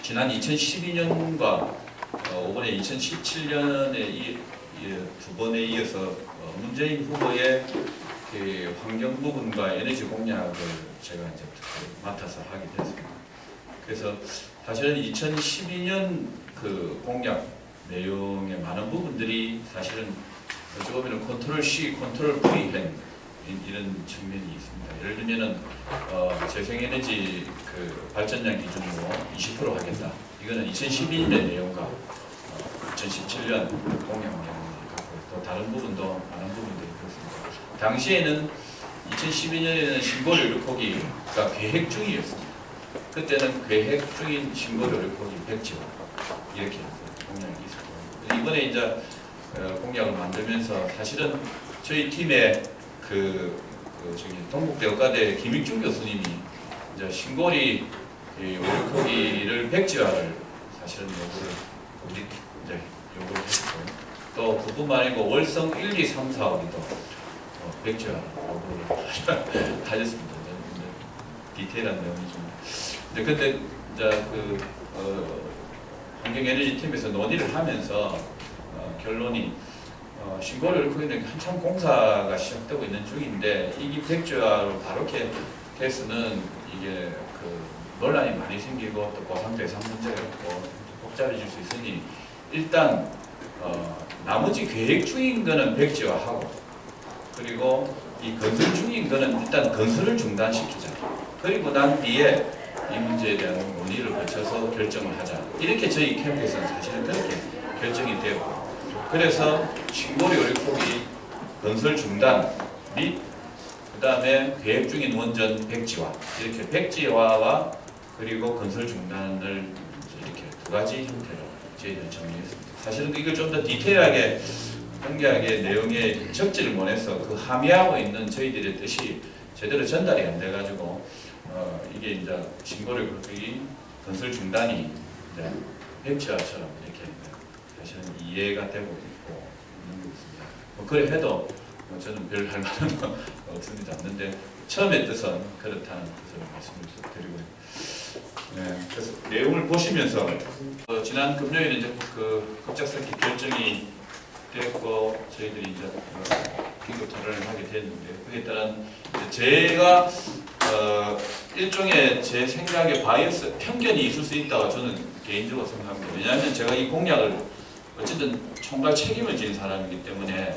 지난 2012년과 이번에 2017년에 이 두 번에 이어서 문재인 후보의 그 환경 부분과 에너지 공약을 제가 이제 맡아서 하게 됐습니다. 그래서 사실은 2012년 그 공약 내용의 많은 부분들이 사실은 어찌 보면 컨트롤 C, 컨트롤 V 한 이런 측면이 있습니다. 예를 들면은 재생에너지 그 발전량 기준으로 20% 하겠다. 이거는 2012년 내용과 2017년 공약 내용이 같고 또 다른 부분도 많은 부분들이 그렇습니다. 당시에는 2012년에는 신고료율 포기가 계획 중이었습니다. 그때는 계획 중인 신고료율 포기 100지원 이렇게 공약이 있었고 이번에 이제 공약을 만들면서 사실은 저희 팀의 저기 동국대학과대 김익중 교수님이 이제 신고리 오류포기를 100지화를 사실은 요구를 했고 또 그뿐만 아니고 월성 1, 2, 3, 4호기도 100지화 요구를 하셨습니다. 디테일한 내용이 좀. 근데 이제 환경에너지 팀에서 논의를 하면서 결론이 신고를 거기는 한참 공사가 시작되고 있는 중인데 이게 100지화로 바로 이렇게 돼서는 이게 논란이 많이 생기고 또 보상 대상 문제가 있고 복잡해질 수 있으니 일단 나머지 계획 중인 거는 100지화하고 그리고 이 건설 중인 거는 일단 건설을 중단시키자. 그리고 난 뒤에 이 문제에 대한 논의를 거쳐서 결정을 하자. 이렇게 저희 캠프에서는 사실은 그렇게 결정이 되었고 그래서 신고리 오류포기 건설 중단 및 그 다음에 계획 중인 원전 100지화 이렇게 100지화와 그리고 건설 중단을 이렇게 두 가지 형태로 저희들은 정리했습니다. 사실은 이걸 좀 더 디테일하게 상세하게 내용에 적지를 못해서 그 함의하고 있는 저희들의 뜻이 제대로 전달이 안 돼가지고 이게 이제 신고리 오류포기 건설 중단이 이제 100지화처럼 이렇게 사실은 이해가 되고 있고 있는 것 같습니다. 그래 해도 저는 별 할 만한 건 없습니다. 근데 처음의 뜻은 그렇다는 뜻을 말씀을 드리고요. 네, 그래서 내용을 보시면서 지난 금요일에 이제 급작스럽게 결정이 됐고 저희들이 이제 긴급 토론을 하게 됐는데 그에 따른 제가 일종의 제 생각에 바이어스 편견이 있을 수 있다고 저는 개인적으로 생각합니다. 왜냐하면 제가 이 공약을 어쨌든 총괄 책임을 지는 사람이기 때문에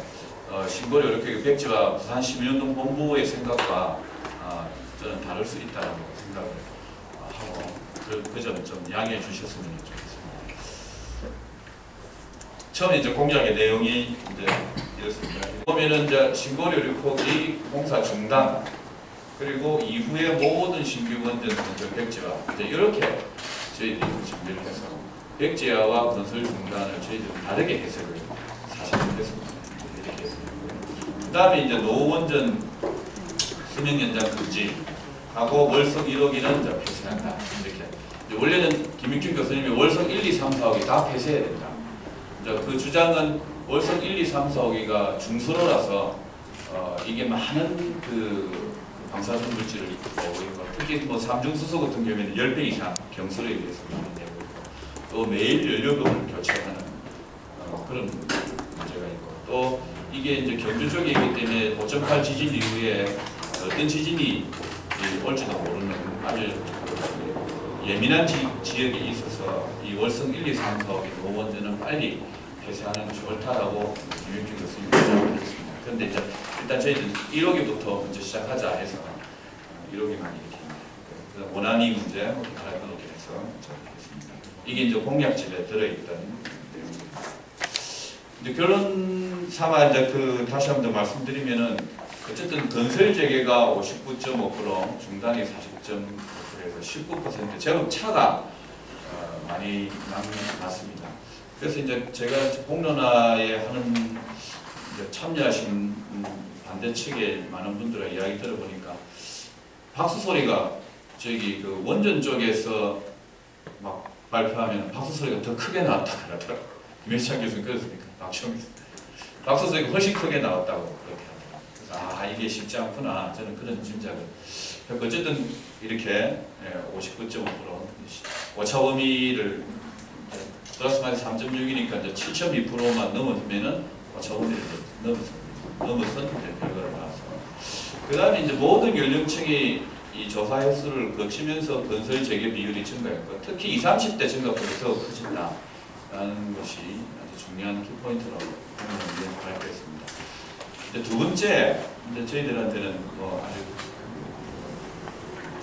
신고리 오류포기 100지화 부산시민운동 본부의 생각과 저는 다를 수 있다고 생각을 하고 그 점 좀 양해해 주셨으면 좋겠습니다. 처음에 이제 공약의 내용이 이제 이렇습니다. 보면은 이제 신고리 오류포기 공사 중단 그리고 이후에 모든 신규 원전 건설 100지화 이제 이렇게 저희들이 준비를 해서 100지화와 건설 중단을 저희들은 다르게 해석을 사실은 했습니다. 이렇게 했습니다. 그 다음에 이제 노원전 수명 연장 금지하고 월성 1호기는 이제 폐쇄한다. 이렇게. 원래는 김익중 교수님이 월성 1, 2, 3, 4호기 다 폐쇄해야 된다. 이제 그 주장은 월성 1, 2, 3, 4호기가 중수로라서 이게 많은 방사선 물질을 있고 특히 뭐 삼중수소 같은 경우에는 10배 이상 경수로에 비해서 많이 되고 또 매일 연료금을 교체하는 그런 문제가 있고 또 이게 이제 경주 쪽에 있기 때문에 5.8 지진 이후에 어떤 지진이 올지도 모르는 아주 예민한 지역이 있어서 이 월성 1, 2, 3, 4호기 노원전은 빨리 폐쇄하는 것이 옳다라고 김익중 교수님이 주장을 했습니다. 그런데 이제 일단 저희는 1호기부터 먼저 시작하자 해서 1호기만 이렇게 원안위 문제 이렇게 해서 했습니다. 이게 이제 공약집에 들어있던 내용입니다. 이제 결론 삼아 이제 다시 한 번 더 말씀드리면은 어쨌든 건설 재개가 59.5%, 중단이 40.9%에서 19% 제법 차가 많이 났습니다. 그래서 이제 제가 공론화에 하는 참여하신 반대 측의 많은 분들의 이야기 들어보니까 박수 소리가 저기 원전 쪽에서 막 발표하면 박수 소리가 더 크게 나왔다 그러더라고요. 김혜찬 교수님 그렇습니까? 박수 소리가 훨씬 크게 나왔다고 그렇게 하더라고요. 그래서 이게 쉽지 않구나 저는 그런 짐작을. 어쨌든 이렇게 59.5% 오차 범위를 플러스 마이너스 3.6이니까 이제 7.2%만 넘으면은 오차 범위를 넘어선 이제 결과를 나와서 그 다음에 이제 모든 연령층이 이 조사 횟수를 거치면서 건설 재개 비율이 증가했고 특히 20, 30대 증가폭이 더 커진다라는 것이 아주 중요한 키포인트라고 발표했습니다. 이제 두 번째, 이제 저희들한테는 뭐 아주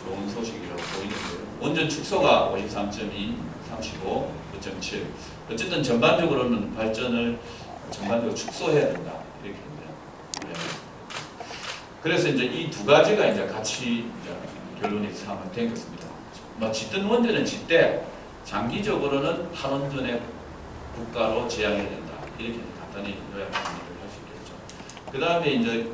좋은 소식이라고 보이는데요. 원전 축소가 53.2, 35, 9.7. 어쨌든 전반적으로는 발전을 전반적으로 축소해야 된다 이렇게 그래서 이제 이 두 가지가 이제 같이 이제 결론이 삼아 되겠습니다. 뭐 짓든 원전은 짓되 장기적으로는 탈원전의 국가로 지향해야 된다. 이렇게 간단히 요약을 할 수 있겠죠. 그 다음에 이제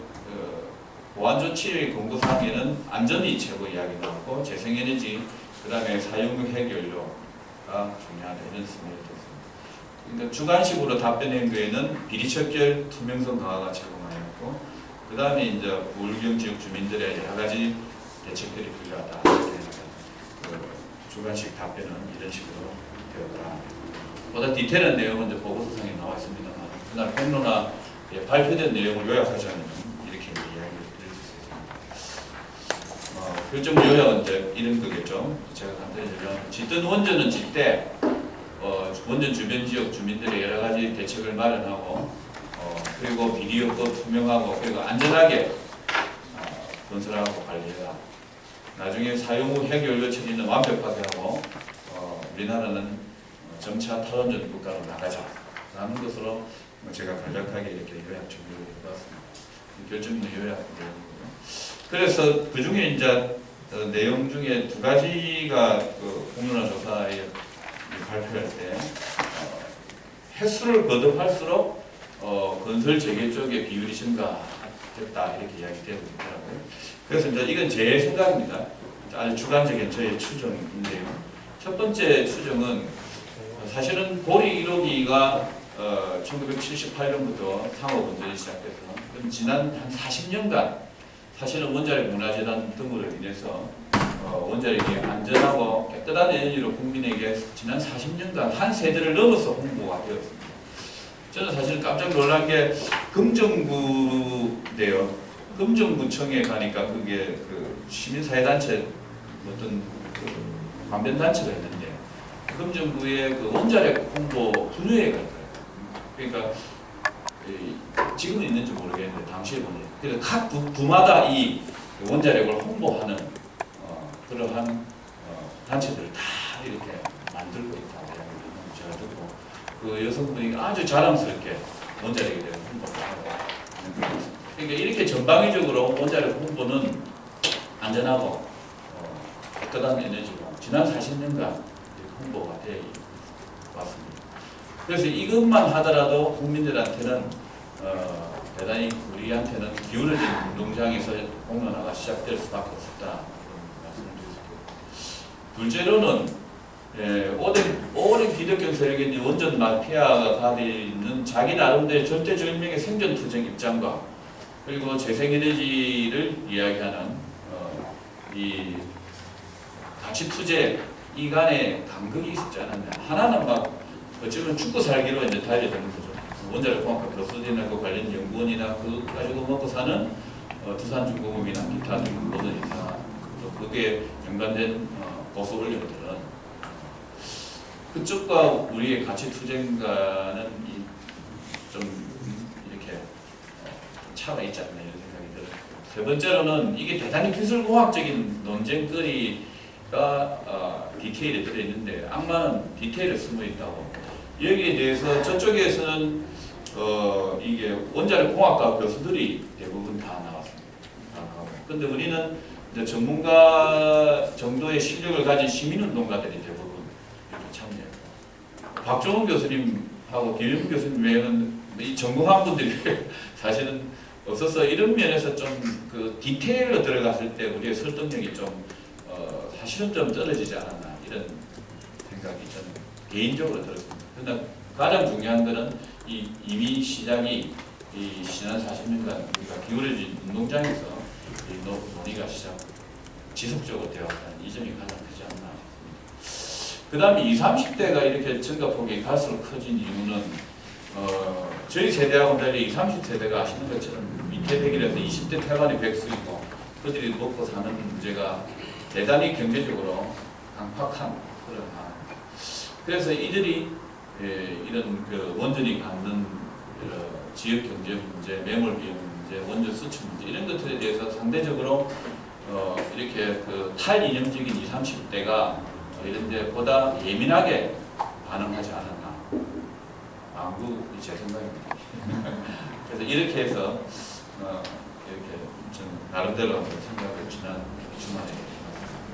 보안 조치 공고 사항에는 안전이 최고 이야기 나왔고 재생에너지, 그 다음에 사용용 핵연료가 중요하다 이런 설명이 됐습니다. 그러니까 주관식으로 답변한 거에는 비리척결 투명성 강화가 제공하였고. 그 다음에 이제 부울경 지역 주민들의 여러 가지 대책들이 필요하다. 주관식 답변은 이런 식으로 되었더라. 보다 디테일한 내용은 이제 보고서상에 나와 있습니다만, 그날 평론화 발표된 내용을 요약하자면 이렇게 이야기를 드릴 수 있습니다. 결정 요약은 이제 이런 거겠죠. 제가 간단히 요약하면 짓든 원전은 짓되 원전 주변 지역 주민들의 여러 가지 대책을 마련하고. 그리고 비리효과 투명하고 그리고 안전하게 건설하고 관리해라. 나중에 사용 후 핵연료 처리는 완벽하게 하고 우리나라는 점차 탈원전 국가로 나가자라는 것으로 제가 간략하게 이렇게 요약 준비를 해봤습니다. 결정된 요약이고요. 그래서 그 중에 이제 내용 중에 두 가지가 그 공론화 조사에 발표할 때 횟수를 거듭할수록 건설 재개 쪽의 비율이 증가됐다 이렇게 이야기되고 있더라고요. 그래서 이제 이건 제 생각입니다. 아주 주관적인 저의 추정인데요. 첫 번째 추정은 사실은 고리 1호기가 1978년부터 상업 운전이 시작돼서 지난 한 40년간 사실은 원자력 문화재단 등으로 인해서 원자력이 안전하고 깨끗한 에너지로 국민에게 지난 40년간 한 세대를 넘어서 홍보가 되었습니다. 저는 사실 깜짝 놀란 게 금정구인데요. 금정구청에 가니까 그게 그 시민사회단체 어떤 그 관변단체가 있는데 금정구의 그 원자력 홍보 분유회가 있어요. 그러니까 지금은 있는지 모르겠는데 당시에 보니 그래서 각 부마다 이 원자력을 홍보하는 그러한 단체들을 다 이렇게 만들고 있다. 제가 듣고 그 여성분이 아주 자랑스럽게 원자력에 대한 홍보를 하고 그러니까 이렇게 전방위적으로 원자력 홍보는 안전하고 깨끗한 에너지로 지난 40년간 홍보가 되어 왔습니다. 그래서 이것만 하더라도 국민들한테는 대단히 우리한테는 기울어진 운동장에서 공론화가 시작될 수밖에 없었다 이런 말씀을 드리겠습니다. 둘째로는 오랜 기득권 세력에 있는 원전 마피아가 가지고 있는 자기 나름대로 절대절명의 생존투쟁 입장과 그리고 재생에너지를 이야기하는 이 가치투쟁 이 간의 간극이 있었지 않았냐. 하나는 막 어쩌면 죽고 살기로 이제 달려드는 거죠. 원자력공학과 교수들이나 그 관련 연구원이나 그거 가지고 먹고 사는 두산중공업이나 기타 모든 이사 그게 연관된 보수 언론들은 그쪽과 우리의 가치 투쟁과는 좀 이렇게 차가 있지 않나 이런 생각이 들어요. 세 번째로는 이게 대단히 기술공학적인 논쟁거리가 디테일에 들어있는데 악마는 디테일에 숨어있다고. 여기에 대해서 저쪽에서는 이게 원자력 공학과 교수들이 대부분 다 나왔습니다. 그런데 우리는 이제 전문가 정도의 실력을 가진 시민운동가들이 대부분 이렇게 참여해요. 박종훈 교수님하고 김영훈 교수님 외에는 이 전공한 분들이 사실은 없어서 이런 면에서 좀 그 디테일로 들어갔을 때 우리의 설득력이 좀 사실은 좀 떨어지지 않았나 이런 생각이 저는 개인적으로 들었습니다. 그러나 가장 중요한 것은 이미 시작이 이 지난 40년간 우리가 기울어진 운동장에서 이 논의가 지속적으로 되었다는 이 점이 가장 크지 않나 싶습니다. 그 다음에 20, 30대가 이렇게 증가폭이 갈수록 커진 이유는 저희 세대하고는 달리 20, 30세대가 아시는 것처럼 밑에 100이라서 20대 태반이 백수이고 그들이 먹고 사는 문제가 대단히 경제적으로 강팍한 그런 상황. 그래서 이들이 이런 그 원전이 갖는 지역 경제 문제, 매몰 비용 문제, 원전 수출 문제 이런 것들에 대해서 상대적으로 이렇게 그 탈이념적인 20, 30대가 이런 데보다 예민하게 반응하지 않았나. 제 생각입니다. 그래서 이렇게 해서 이렇게 좀 나름대로 한번 생각을 지난 주말에 해봤습니다.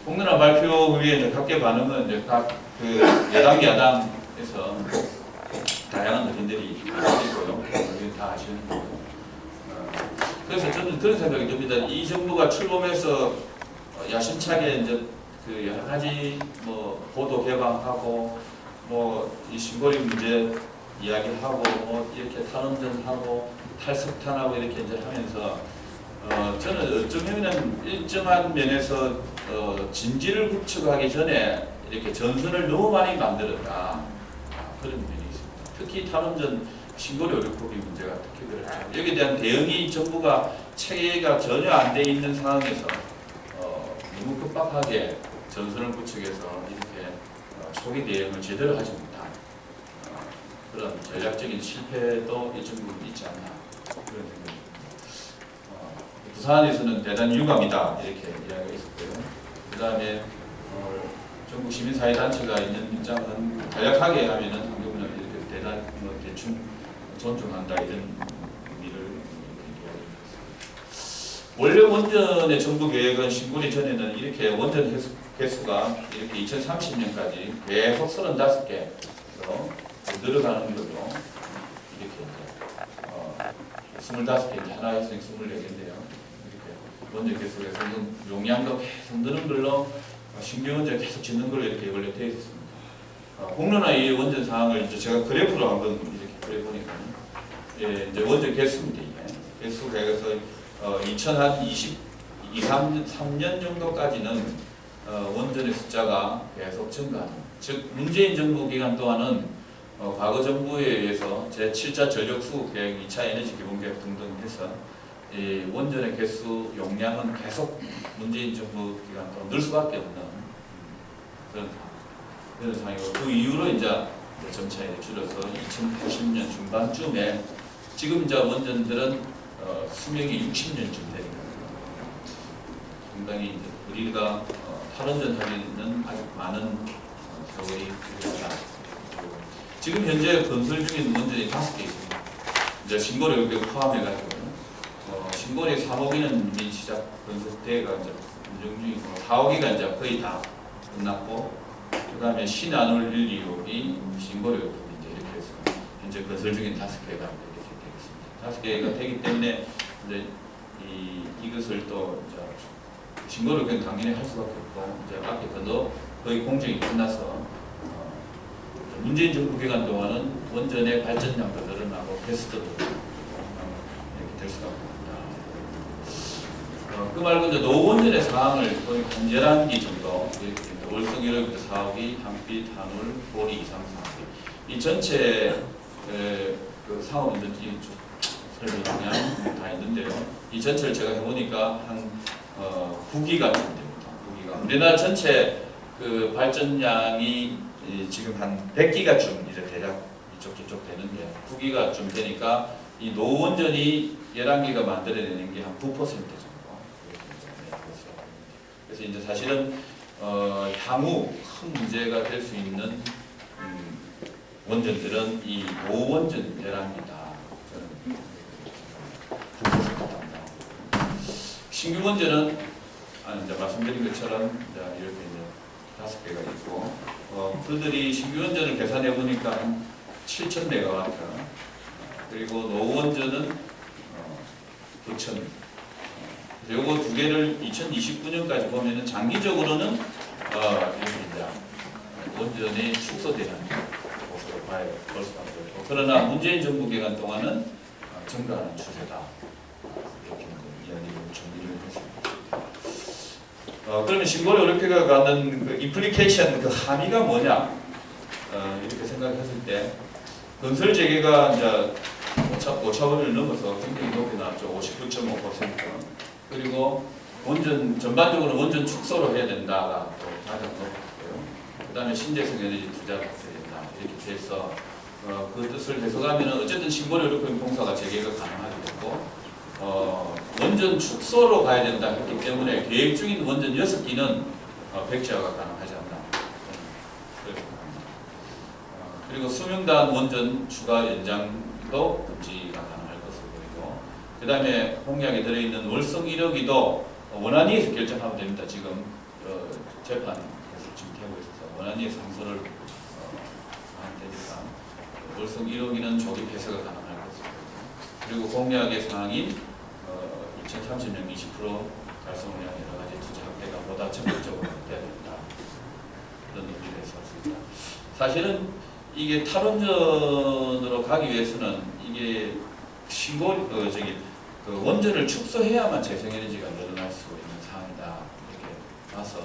공론화 발표 후에 이제 각계 반응은 이제 각 그 여당 야당에서 다양한 의견들이 있고요. 다 아시는 거고. 그래서 저는 그런 생각이 듭니다. 이 정부가 출범해서 야심차게 이제 그 여러 가지 뭐 보도 개방하고 뭐 이 신고리 문제 이야기하고 뭐 이렇게 탈원전하고 탈석탄하고 이렇게 이제 하면서 저는 어쩌면 일정한 면에서 진지를 구축하기 전에 이렇게 전선을 너무 많이 만들었다 그런 면이 있습니다. 특히 탈원전 신고리 의료법이 문제가 특히 그렇죠. 여기에 대한 대응이 정부가 체계가 전혀 안 돼 있는 상황에서 너무 급박하게 전선을 구축해서 이렇게 초기 대응을 제대로 하지 못한 그런 전략적인 실패도 일정 부분 있지 않나 그런 생각입니다. 부산에서는 대단히 유감이다 이렇게 이야기가 있었고요. 그 다음에 전국 시민사회단체가 있는 입장은 간략하게 하면은 한국은 이렇게 대단 대충 존중한다 이런 의미를 이야기했습니다. 원래 원전의 정부 계획은 신고리 전에는 이렇게 원전 개수가 이렇게 2030년까지 계속 35개로 늘어가는 걸로 이렇게 25개 이제 하나 했으니 24개인데요. 이렇게 원전 개수에서 용량도 계속 느는 걸로 신규 원전 계속 짓는 걸로 이렇게 원래 되어 있었습니다. 공론화 이 원전 상황을 이제 제가 그래프로 한번 이렇게 그려 보니까 이제 원전 개수입니다. 이게 개수가 해서 2023년 정도까지는 원전의 숫자가 계속 증가하는. 즉 문재인 정부 기간 동안은 과거 정부에 의해서 제7차 전력수급 계획, 2차 에너지 기본 계획 등등 해서 이 원전의 개수 용량은 계속 문재인 정부 기간 동안 늘 수밖에 없는 그런 상황이고 그 이후로 이제 점차 줄어서 2080년 중반쯤에 지금 이제 원전들은 수명이 60년쯤 되니까 상당히 우리가 탈원전 하기는 아주 많은 세월이 필요하다. 지금 현재 건설 중인 원전이 5개 있습니다. 이제 신고리 여기 포함해가지고 신고리 3호기는 이미 시작 건설대가 이제 운영 중이고 4호기가 이제 거의 다 끝났고 그다음에 신안울 1, 2호기 신고리 여기 이제 이렇게 해서 현재 건설 중인 5개가 이렇게 되겠습니다. 5개가 되기 때문에 이제 이것을 또 이제 신고를 그냥 당연히 할 수밖에 없고 이제 앞에 것도 거의 공정이 끝나서 문재인 정부 기간 동안은 원전의 발전량도 늘어나고 개수도 늘어나고 이렇게 될 수가 없습니다. 그 말고 이제 노원전의 상황을 거의 한 11기 정도 이렇게 월성 1호부터 4호기, 한빛, 한울, 보리 2, 3, 4호기 이 전체 그 상업인들 설명이 다 있는데요. 이 전체를 제가 해보니까 한 9기가 좀 됩니다. 9기가. 우리나라 전체 그 발전량이 지금 한 100기가쯤 이제 대략 이쪽 저쪽 되는데 9기가쯤 되니까 이 노원전이 11기가 만들어내는 게 한 9% 정도. 그래서 이제 사실은 향후 큰 문제가 될 수 있는 원전들은 이 노원전 11기다. 신규 원전은 이제 말씀드린 것처럼 이제 이렇게 이제 5개가 있고 그들이 신규 원전을 계산해 보니까 한 7,000메가와트 그리고 노원전은 9,000. 요거 두 개를 2029년까지 보면은 장기적으로는 이렇게 이제 원전이 축소되는 것으로 볼 수밖에 없고 그러나 문재인 정부 기간 동안은 증가하는 추세다. 이렇게 이야기를 정리를 했습니다. 그러면 신고리 올림픽을 갖는 그 임플리케이션, 그 함의가 뭐냐? 이렇게 생각했을 때 건설 재개가 이제 5차 원을 넘어서 굉장히 높게 나왔죠. 59.5%. 그리고 원전 전반적으로 원전 축소로 해야 된다가 또 가장 높고요. 그다음에 신재생 에너지 투자가 있어야 된다. 이렇게 돼서 그 뜻을 해석하면 어쨌든 신고리 올림픽 공사가 재개가 가능하게 됐고. 원전 축소로 가야 된다 했기 때문에 계획 중인 원전 6기는 백지화가 가능하지 않나. 그리고 수명단 원전 추가 연장도 금지가 가능할 것으로 보이고, 그 다음에 공약에 들어있는 월성 1호기도 원안위에서 결정하면 됩니다. 지금 재판에서 지금 되고 있어서 원안위에서 상소를 하면 되니까 월성 1호기는 조기 폐쇄가 가능할 것으로 보이고, 그리고 공약의 상황인 2030년 20% 달성을 위한 여러 가지 투자 확대가 보다 적극적으로 돼야 된다. 그런 의미에서 있습니다. 사실은 이게 탈원전으로 가기 위해서는 이게 그 원전을 축소해야만 재생에너지가 늘어날 수 있는 상황이다. 이렇게 봐서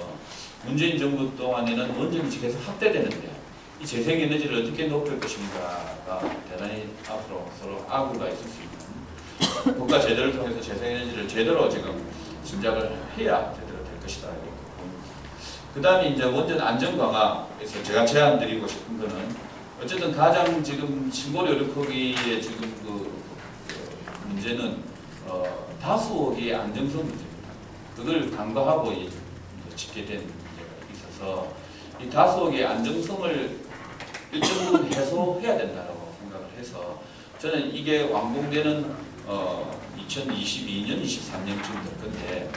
문재인 정부 동안에는 원전이 계속 확대되는데 이 재생에너지를 어떻게 높일 것인가가 대단히 앞으로 서로 악우가 있을 수 있는 국가 제도를 통해서 재생에너지를 제대로 지금 진작을 해야 제대로 될 것이다. 그 다음에 이제 원전 안전 강화에서 제가 제안드리고 싶은 거는 어쨌든 가장 지금 신고리 올림픽의 지금 그 문제는 다수옥의 안정성 문제입니다. 그걸 간과하고 짓게 된 문제가 있어서 이 다수옥의 안정성을 일정 부분 해소해야 된다고 생각을 해서 저는 이게 완공되는 2022년, 23년쯤 될 건데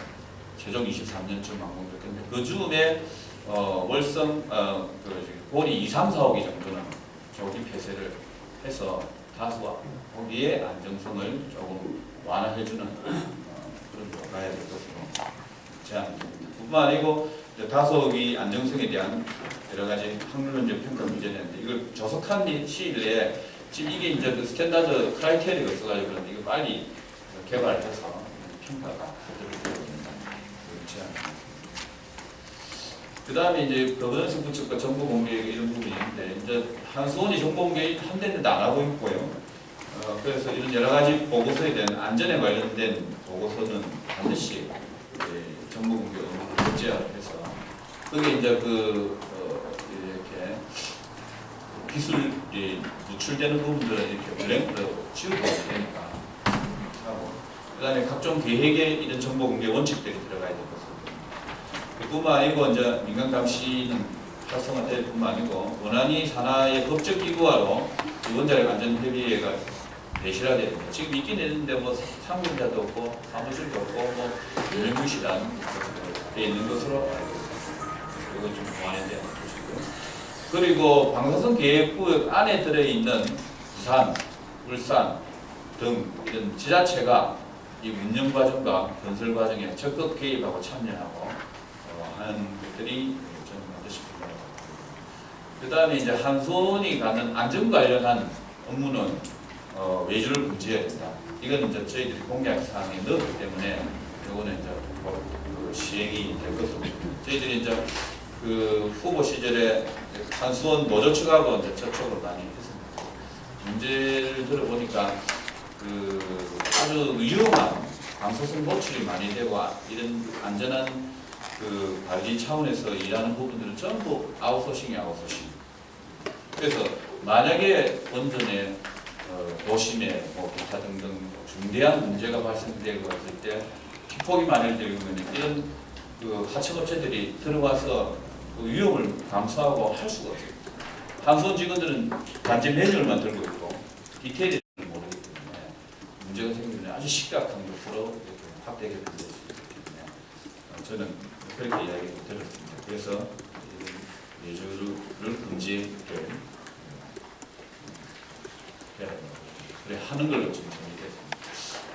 최종 23년쯤 완공될 건데 그 즈음에 월성 고리 2, 3, 4호기 정도는 조기 폐쇄를 해서 다수와 거기에 안정성을 조금 완화해주는 그런 거 가야 될 것으로 제안드립니다. 뿐만 아니고 다수호기 안정성에 대한 여러 가지 학문론적 평가 문제가 있는데 이걸 조속한 시일 내에 지금 이게 이제 그 스탠다드 크라이테리아가 있어가지고 그런데 이거 빨리 개발해서 평가가 되도록 된다. 그 다음에 이제 거버넌스 구축과 정보 공개 이런 부분이 있는데 이제 한수원이 정보 공개 한 대도 안 하고 있고요. 그래서 이런 여러 가지 보고서에 대한 안전에 관련된 보고서는 반드시 정보 공개 의무를 국제화해서 그게 이제 이렇게 기술이 누출되는 부분들은 이렇게 블랭크로 지우고 되니까 하고 그다음에 각종 계획에 이런 정보 공개 원칙들이 들어가야 될 것입니다. 그뿐만 아니고 이제 민간 감시는 활성화될 뿐만 아니고 원안위 산하의 법적 기구화로 원자력 안전 협의회가 내실화돼야 됩니다. 지금 있긴 있는데 뭐 상분자도 없고 사무실도 없고 뭐 유명무실한 돼 있는 것으로 알고 있습니다. 이건 좀 보완해야 되는 것이고요. 그리고 방사선 계획구역 안에 들어있는 부산, 울산 등 이런 지자체가 이 운영 과정과 건설 과정에 적극 개입하고 참여하고 하는 것들이 저는 반드시 필요하다고 봅니다. 그 다음에 이제 한수원이 갖는 안전 관련한 업무는 외주를 금지해야 된다. 이건 이제 저희들이 공약 사항에 넣었기 때문에 이거는 이제 그 시행이 될 것으로 저희들이 이제 그 후보 시절에 한수원 노조 측하고 이제 접촉을 많이 했습니다. 문제를 들어보니까 그 아주 위험한 방사선 노출이 많이 되고 이런 안전한 그 관리 차원에서 일하는 부분들은 전부 아웃소싱이 아웃소싱. 그래서 만약에 원전에 도심에 뭐 기타 등등 중대한 문제가 발생되고 했을 때 피폭이 마련되는 경우에는 이런 그 하청업체들이 들어와서 그 위험을 감수하고 할 수가 없어요. 한수원 직원들은 단지 매뉴얼만 들고 있고 디테일을 모르기 때문에 문제가 생기면 아주 심각한 것으로 이렇게 확대 개편될 수 있기 때문에 저는 그렇게 이야기를 들었습니다. 그래서 외주를 금지를 그래 하는 걸로 지금 정리됐습니다.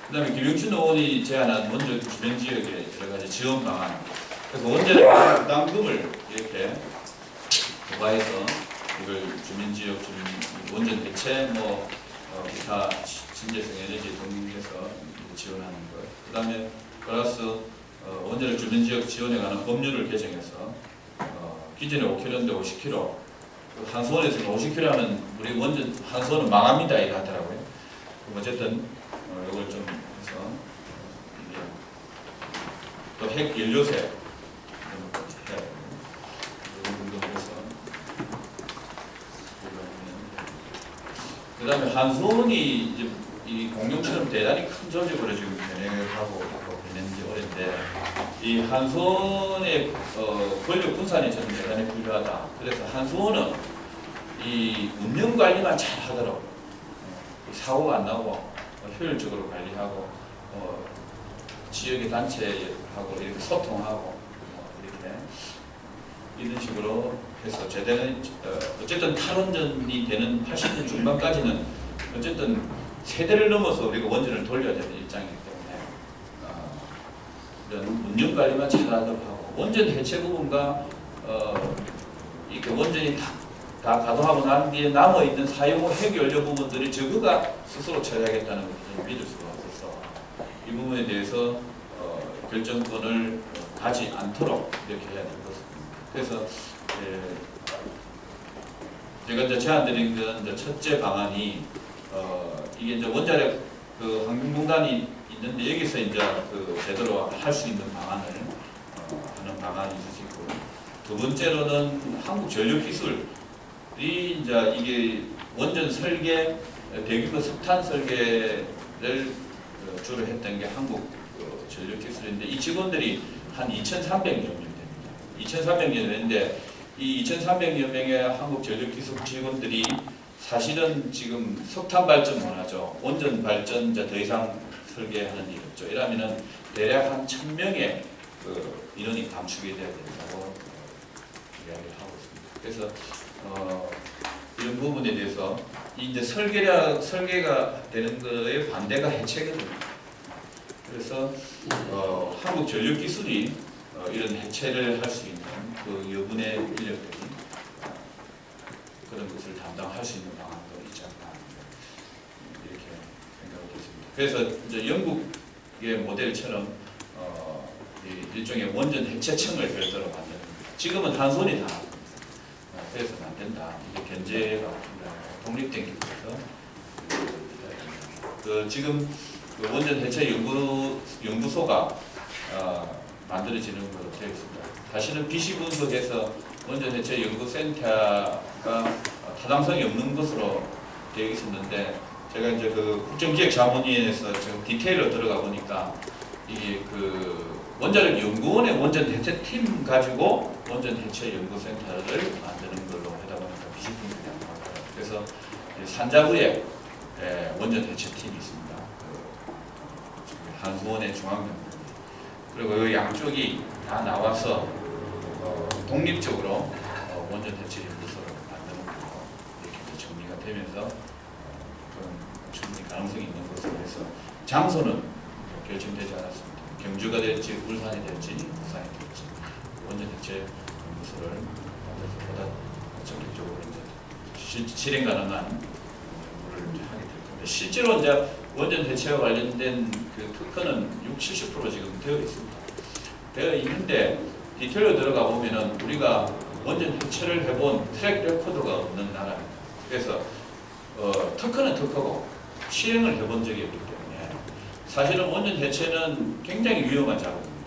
그다음에 김영춘 의원이 제안한 원전 주변 지역의 여러 가지 지원 방안. 그래서 원전의 부담금을 이렇게 부과해서 이걸 주민 지역 원전 대체 기타 신재생 에너지 등에서 지원하는 것. 그다음에 플러스 원자력 주변 지역 지원에 관한 법률을 개정해서 기존에 5kg인데 50kg, 한수원에서는 50kg는 우리 원전 한수원은 망합니다 이렇게 하더라고요. 어쨌든 이걸 좀 해서 이게 또 핵 연료세 그다음에 한수원이 이제 이 공룡처럼 대단히 큰 조직으로 지금 변해가고 있는 지 오래인데 이 한수원의 권력 분산이 저는 대단히 필요하다. 그래서 한수원은 이 운영 관리만 잘 하더라고요. 사고가 안 나고 효율적으로 관리하고 지역의 단체하고 이렇게 소통하고 이렇게 이런 식으로 해서 제대로 어쨌든 탈원전이 되는 80년 중반까지는 어쨌든 세대를 넘어서 우리가 원전을 돌려야 되는 입장이기 때문에 이런 운영 관리만 잘하도록 하고 원전 해체 부분과 이렇게 원전이 다 가동하고 난 뒤에 남아 있는 사용 후 핵연료 부분들이 저거가 스스로 처리하겠다는 것을 믿을 수가 없어서 이 부분에 대해서 결정권을 가지 않도록 이렇게 해야 될 것입니다. 그래서 제가 이제 제안드린 건 첫째 방안이 이게 이제 원자력 그 환경공단이 있는데 여기서 이제 그 제대로 할 수 있는 방안을 하는 방안이 있을 수 있고 두 번째로는 한국전력기술이 이제 이게 원전 설계 대규모 석탄 설계를 주로 했던 게 한국 전력기술인데 이 직원들이 한 2,300여 명 됩니다. 2,300여 명인데 이 2,300여 명의 한국 전력기술 직원들이 사실은 지금 석탄 발전 원하죠. 원전 발전 이제 더 이상 설계하는 일 없죠. 이러면은 대략 한 1,000명의 그 인원이 감축이 돼야 된다고 이야기를 하고 있습니다. 그래서 이런 부분에 대해서 이제 설계가 되는 거에 반대가 해체거든요. 그래서 한국 전력 기술이 이런 해체를 할 수 있는 그 여분의 인력들이 그런 것을 담당할 수 있는 방안도 있지 않나 이렇게 생각을 했습니다. 그래서 이제 영국의 모델처럼 일종의 원전 해체청을 별도로 만드는 지금은 한손이 다 그래서는 안 된다. 이게 견제가 독립된 기구에서 지금 그 원전 해체 연구소가 만들어지는 것으로 되어 있습니다. 다시는 비시 분석에서 원전 해체 연구센터가 타당성이 없는 것으로 되어 있었는데 제가 이제 그 국정기획자문위원회에서 지금 디테일로 들어가 보니까 이게 그 원자력 연구원의 원전 해체 팀 가지고 원전 해체 연구센터를 만드는 걸로 하다 보니까 비시 분석이 안 나와요. 그래서 산자부에 원전 해체 팀이 있습니다. 한수원의 중앙연구원 그리고 이 양쪽이 다 나와서 독립적으로 원전 해체 연구소를 만드는 걸로 이렇게 정리가 되면서 충분히 가능성이 있는 것으로 해서 장소는 결정되지 않았습니다. 경주가 될지 울산이 될지 부산이 될지 원전 해체 연구소를 만들어서 보다 적극적으로 이제 실행 가능한 연구를 이제 하게 될 텐데 실제로 이제 원전 해체와 관련된 그 특허는 60~70% 지금 되어 있습니다. 되어 있는데 디테일로 들어가 보면은 우리가 원전 해체를 해본 트랙 레코드가 없는 나라입니다. 그래서 특허는 특허고 실행을 해본 적이 없기 때문에 사실은 원전 해체는 굉장히 위험한 작업입니다.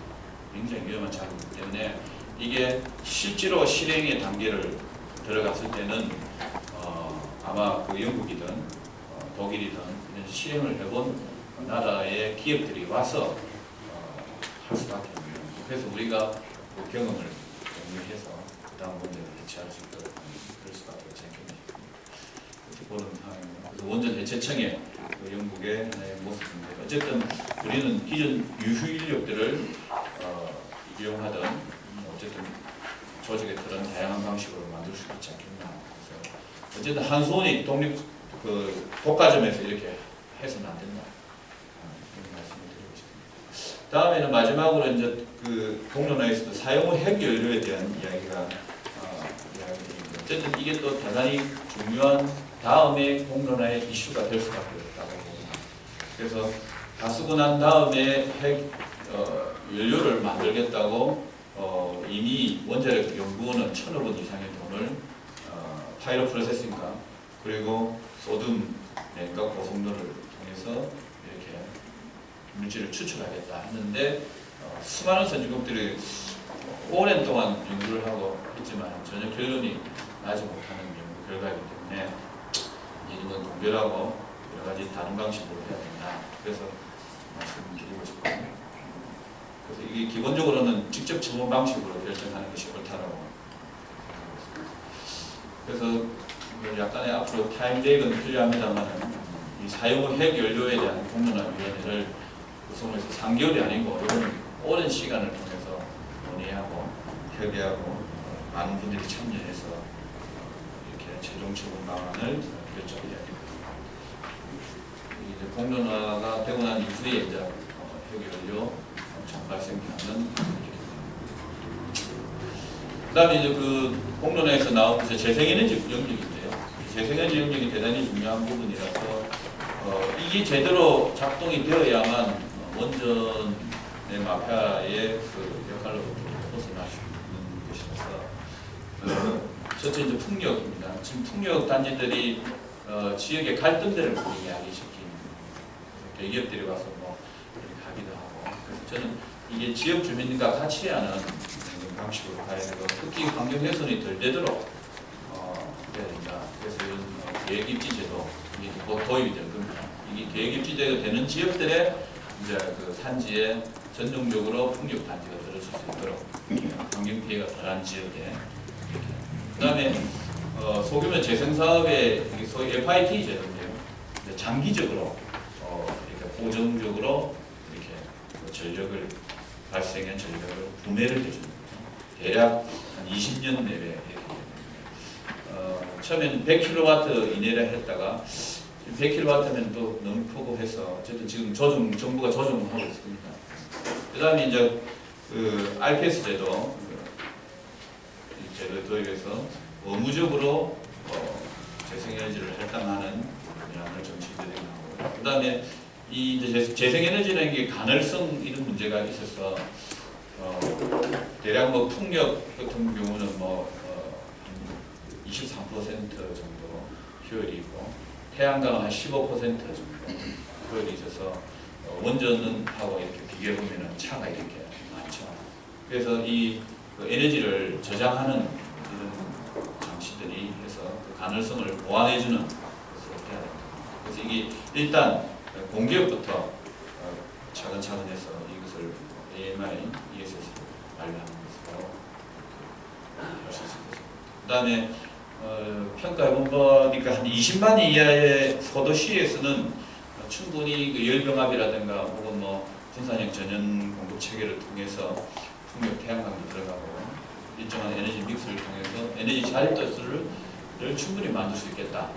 굉장히 위험한 작업이기 때문에 이게 실제로 실행의 단계를 들어갔을 때는 아마 그 영국이든 독일이든 실행을 해본 나라의 기업들이 와서 할 수밖에 없는 그래서 우리가 그 경험을 공유해서 그 다음 원전을 해체할 수 있도록 그럴 수밖에 없지 않겠습니까? 그런 상황입니다. 그래서 원전 해체청의 그 영국의 모습입니다. 어쨌든 우리는 기존 유휴 인력들을 이용하던 어쨌든 조직의 그런 다양한 방식으로 만들 수 있지 않겠나. 그래서 어쨌든 한수원이 독립 그 독과점에서 이렇게 해서는 안 된다. 이런 말씀을 드리고 싶습니다. 다음에는 마지막으로 이제 그 공론화에서도 사용 후 핵연료에 대한 이야기가 이야기드립니다. 어쨌든 이게 또 대단히 중요한 다음에 공론화의 이슈가 될 수밖에 없다고 봅니다. 그래서 다 쓰고 난 다음에 핵 연료를 만들겠다고 이미 원자력 연구원은 1,000억 원 이상의 돈을 파일럿 프로세싱과 그리고 소듐 냉각 고속로를 통해서 이렇게 물질을 추출하겠다 하는데 수많은 선진국들이 오랜 동안 연구를 하고 했지만 전혀 결론이 나지 못하는 연구 결과이기 때문에 이건 동결하고 여러 가지 다른 방식으로 해야 된다. 그래서 말씀드리고 싶거든요. 그래서 이게 기본적으로는 직접 처분 방식으로 결정하는 것이 옳다라고. 그래서 약간의 앞으로 타임렉은 필요합니다만 이 사용 핵 연료에 대한 공론화위원회를 구성해서 3개월이 아니고 이건 오랜 시간을 통해서 논의하고 협의하고 많은 분들이 참여해서 이렇게 최종 처분 방안을 결정해야 됩니다. 이제 공론화가 되고 난 이후에 이제 핵 연료 발생하는. 그다음에 이제 그 공론화에서 나온 이제 재생에너지 영역인데요. 재생에너지 영역이 대단히 중요한 부분이라서 이게 제대로 작동이 되어야만 원전의 마피아의 그 역할로부터 벗어날 수 있는 것이라서 첫째 이제 풍력입니다. 지금 풍력 단지들이 지역의 갈등들을 많이 이야기시키는 대기업들이 와서 뭐 이렇게 하기도 하고 그래서 저는 이게 지역 주민과 같이 하는 방식으로 가야 되고 특히 환경 훼손이 덜 되도록 해야 된다. 그래서 이런 계획 입지제도 이게 곧 도입이 될 겁니다. 이게 계획 입지제가 되는 지역들의 이제 그 산지에 전용적으로 풍력 단지가 들어설 수 있도록 환경 피해가 덜한 지역에. 그다음에 소규모 재생 사업의 소위 FIT 제도인데요. 장기적으로 이렇게 고정적으로 이렇게 전력을 발생한 전력을 구매를 해주는 거죠. 대략 한 20년 내외 이렇게. 처음에는 100kW 이내라 했다가 100kW면 또 너무 크고 해서 어쨌든 지금 정부가 조정을 하고 있습니다. 그다음에 이제 그 RPS 제도 도입해서 의무적으로 재생에너지를 할당하는 방향을 정치들이 나오고 그다음에 이 이제 재생에너지라는 게 가널성 이런 문제가 있어서 대략 뭐 풍력 같은 경우는 뭐 23% 정도 효율이 있고 태양광은 한 15% 정도 효율이 있어서 원전은 하고 이렇게 비교해 보면은 차가 이렇게 많죠. 그래서 이 에너지를 저장하는 이런 장치들이 해서 그 가능성을 보완해주는 것을 해야 됩니다. 그래서 이게 일단 공기업부터 차근차근 해서 이것을 AMI, ESS 관리하는 것으로 할 수 있을 것입니다. 그 다음에 평가해보니까 한 20만 이하의 소도시에서는 충분히 그 열병합이라든가 혹은 뭐 분산형 전연 공급 체계를 통해서 풍력 태양광도 들어가고 일정한 에너지 믹스를 통해서 에너지 자립도수를 충분히 만들 수 있겠다.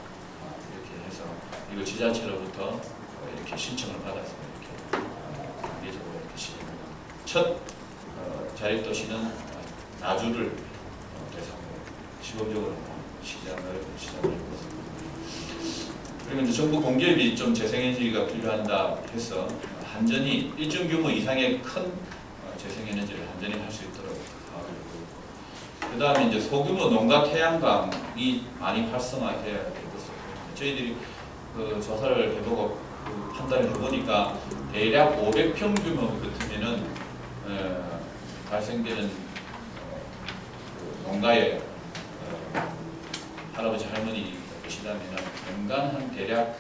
이렇게 해서 이거 지자체로부터 이렇게 신청을 받아서 이렇게 예적으로 이렇게 시행합니다. 첫 자립도시는 나주를 대상으로 시범적으로 시작을 했습니다. 그리고 이제 정부 공기업이 좀 재생에너지가 필요한다 해서 한전이 일정 규모 이상의 큰 재생에너지를 한전이 할 수 있도록 하고 있고, 그 다음에 이제 소규모 농가 태양광이 많이 활성화돼야 될 것으로 저희들이 그 조사를 해보고 그 판단을 해보니까 대략 500평 규모 같으면은 발생되는 그 농가의 할아버지 할머니 계시다면 연간 한 대략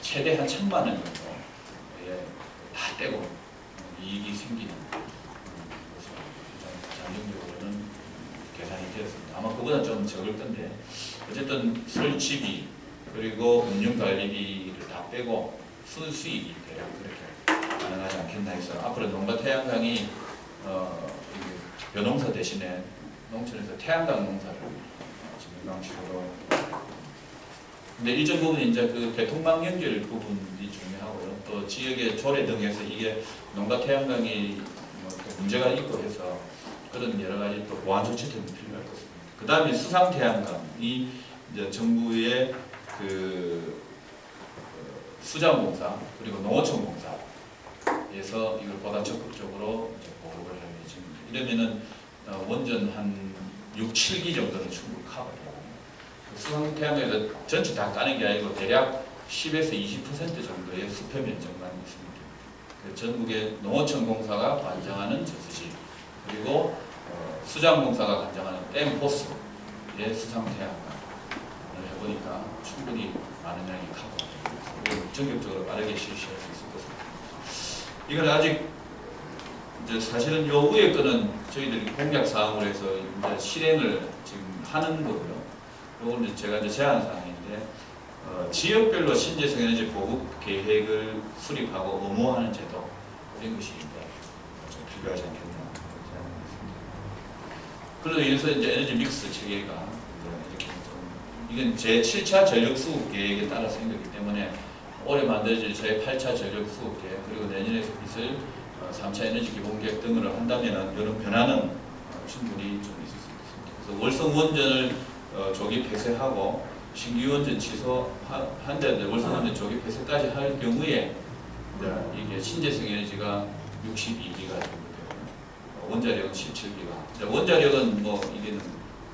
최대 한 1,000만 원 정도 다 떼고 이익이 생기는 것으로 장정적으로는 계산이 되었습니다. 아마 그보다 좀 적을 건데 어쨌든 설치비 그리고 운영관리비를 다 빼고 순수익이 대략 그렇게 가능하지 않겠나 해서 앞으로 농가 태양광이 벼농사 대신에 농촌에서 태양광 농사를 짓는 방식으로. 근데 일정 부분 이제 그 대통망 연결 부분이 중요하고요. 또 지역의 조례 등에서 이게 농가 태양광이 문제가 있고 해서 그런 여러 가지 또 보완 조치들이 필요할 것입니다. 그 다음에 수상 태양광이 이제 정부의 그 수자원공사 그리고 농어촌공사에 해서 이걸 보다 적극적으로 이제 보급을 할 예정입니다. 이러면은 원전 한 6, 7기 정도는 충분히 커버돼요. 수성태양에서 전체 다 까는 게 아니고 대략 10에서 20% 정도의 수표 면적만 있습니다. 전국의 농어촌 공사가 관장하는 저수지, 그리고 수장공사가 관장하는 댐포스의 수상태양을 해보니까 충분히 많은 양이 커버됩니다. 전격적으로 빠르게 실시할 수 있을 것입니다. 이건 아직 이제 사실은 요 위에 거는 저희들이 공약 사항으로 해서 이제 실행을 지금 하는 거고요. 요거는 제가 이제 제안 사항인데 지역별로 신재생 에너지 보급 계획을 수립하고 의무화하는 제도 이런 것이 좀 필요하지 않겠나 생각합니다. 그로 인해서 이제 에너지 믹스 체계가 이렇게 좀 이건 제 7차 전력 수급 계획에 따라 생겼기 때문에 올해 만들어질 제 8차 전력 수급 계획 그리고 내년에 있을 3차 에너지 기본 계획 등을 한다면은 이런 변화는 충분히 좀 있을 수 있습니다. 그래서 월성 원전을 조기 폐쇄하고 신규 원전 취소한데 월성 원전 조기 폐쇄까지 할 경우에 이게 신재생 에너지가 62기가 정도 되고 원자력은 17기가. 원자력은 뭐 이게는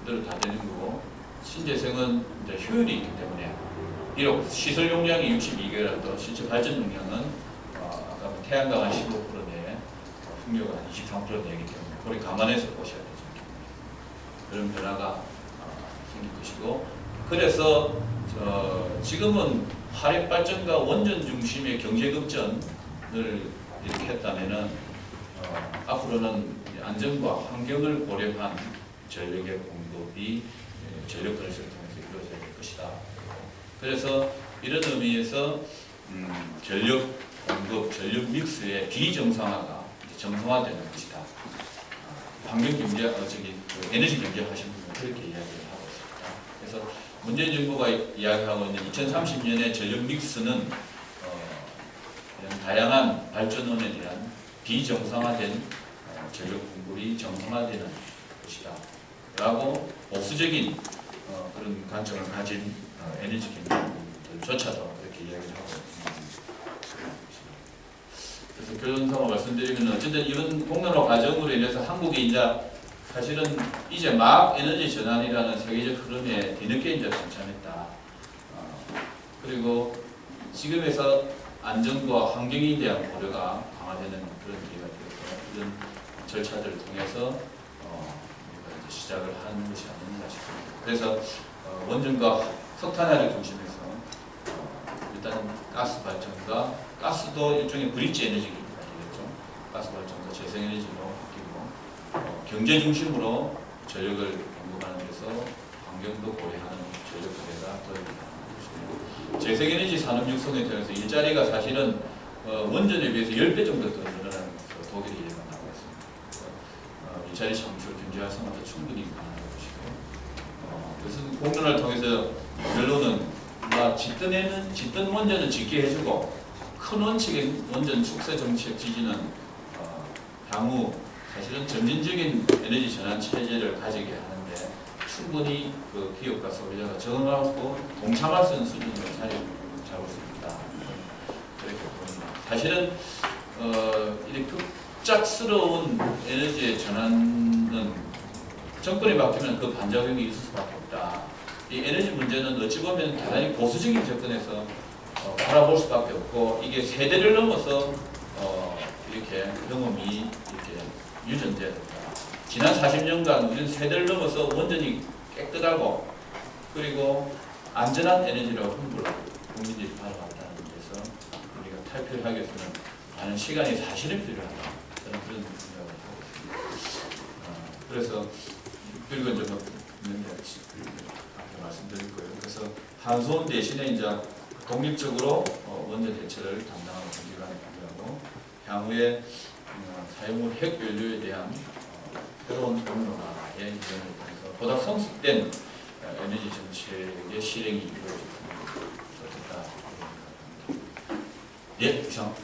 그대로 다 되는 거고 신재생은 이제 효율이 있기 때문에 비록 시설 용량이 62기라도 실제 발전 용량은 아까 태양광 한 15% 내에 풍력은 한 23% 내기 때문에 그걸 감안해서 보셔야 되죠. 그런 변화가 생길 것이고 그래서 지금은 화력 발전과 원전 중심의 경제 급전을 이렇게 했다면은 앞으로는 안전과 환경을 고려한 전력의 공급이 전력 건설을 통해서 이루어져야 될 것이다. 그래서 이런 의미에서 전력 공급, 전력 믹스의 비정상화가 정상화되는 것이다. 환경 경제, 에너지 경제 하신 분은 그렇게 이야기를 하고 있습니다. 그래서 문재인 정부가 이야기하고 있는 2030년의 전력 믹스는 다양한 발전원에 대한 비정상화된 전력 공급이 정상화되는 것이다. 라고 보수적인 그런 관점을 가진 에너지 경제조차도 그렇게 이야기를 하고 있습니다. 그래서 결론적으로 말씀드리면 어쨌든 이번 공론화 과정으로 인해서 한국이 이제 사실은 이제 막 에너지 전환이라는 세계적 흐름에 뒤늦게 이제 동참했다. 그리고 지금에서 안전과 환경에 대한 고려가 강화되는 그런 기회가 되어서 이런 절차들을 통해서 우리가 이제 시작을 하는 것이 아닌가 싶습니다. 그래서 원전과 석탄화를 중심해서 일단 가스 발전과 가스도 일종의 브릿지 에너지가 되겠죠. 가스 발전과 재생에너지로 바뀌고 경제 중심으로 전력을 공급하는 데서 환경도 고려하는 전력 거래가 더 있습니다. 재생에너지 산업 육성에 대해서 일자리가 사실은 원전에 비해서 10배 정도 더 늘어나는 것으로 독일 예가 나오고 있습니다. 일자리 창출, 경제 활성화도 충분히 가능한 것이고 그래서 공론화를 통해서 결론은 짓던 원전은 짓게 해주고 큰 원칙의 원전 축소 정책 지지는 향후 사실은 점진적인 에너지 전환 체제를 가지게 하는데 충분히 그 기업과 소비자가 적응하고 동참할 수 있는 수준으로 자리 잡을 수 있다. 그렇게 봅니다. 사실은 이렇게 급작스러운 에너지의 전환은 정권이 바뀌면 그 반작용이 있을 수밖에 없다. 이 에너지 문제는 어찌 보면 대단히 보수적인 접근에서 바라볼 수밖에 없고 이게 세대를 넘어서 이렇게 경험이 이렇게 유전돼야 된다. 지난 40년간 우리는 세대를 넘어서 원전이 깨끗하고 그리고 안전한 에너지라고 홍보를 국민들이 바라봤다는 데서 우리가 탈피를 하기 위해서는 많은 시간이 사실은 필요하다. 저는 그런 생각을 하고 있습니다. 그래서 그리고 이제 앞에 말씀드릴 거예요. 그래서 한소원 대신에 이제 독립적으로 원전 대체를 담당하는 기관이 필요하고 향후에 사용물 핵 연료에 대한 새로운 공론화의 이전을 통해서 보다 성숙된 에너지 정책의 실행이 이루어졌으면 좋겠다. 예, 이상.